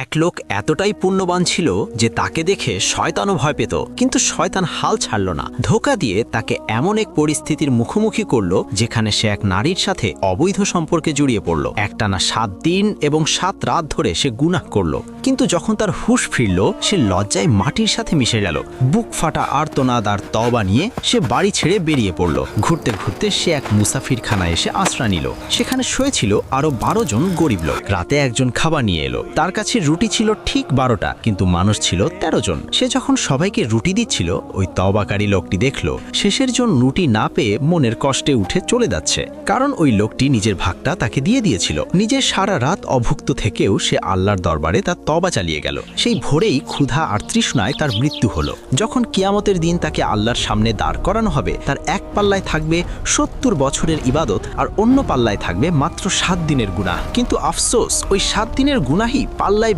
এক লোক এতটাই পুণ্যবান ছিল যে তাকে দেখে শয়তানও ভয় পেত, কিন্তু শয়তান হাল ছাড়ল না। ধোঁকা দিয়ে তাকে এমন এক পরিস্থিতির মুখোমুখি করল যেখানে সে এক নারীর সাথে অবৈধ সম্পর্কে জড়িয়ে পড়ল। একটানা 7 দিন এবং 7 রাত ধরে সে গুনাহ করল, কিন্তু যখন তার হুঁশ ফিরল সে লজ্জায় মাটির সাথে মিশে গেল। বুক ফাটা আর্তনাদ আর তওবা নিয়ে সে বাড়ি ছেড়ে বেরিয়ে পড়ল। ঘুরতে ঘুরতে সে এক মুসাফিরখানায় এসে আশ্রয় নিল। সেখানে শুয়েছিল আরো 12 জন গরিব লোক। রাতে একজন খাবার নিয়ে এলো। তার কাছে রুটি ছিল ঠিক 12টা, কিন্তু মানুষ ছিল 13 জন। সে যখন সবাইকে রুটি দিচ্ছিল, ওই তওবাকারী লোকটি দেখল শেষের জন রুটি না পেয়ে মনের কষ্টে উঠে চলে যাচ্ছে, কারণ ওই লোকটি নিজের ভাগটা তাকে দিয়ে দিয়েছিল। নিজের সারা রাত অভুক্ত থেকেও সে আল্লাহর দরবারে তার তওবা চালিয়ে গেল। সেই ভোরেই ক্ষুধা আর তৃষ্ণায় তার মৃত্যু হলো। যখন কিয়ামতের দিন তাকে আল্লাহর সামনে দাঁড় করানো হবে, তার এক পাল্লায় থাকবে 70 বছরের ইবাদত আর অন্য পাল্লায় থাকবে মাত্র 7 দিনের গুনাহ। কিন্তু আফসোস, ওই 7 দিনের গুনাহই পাল্লায়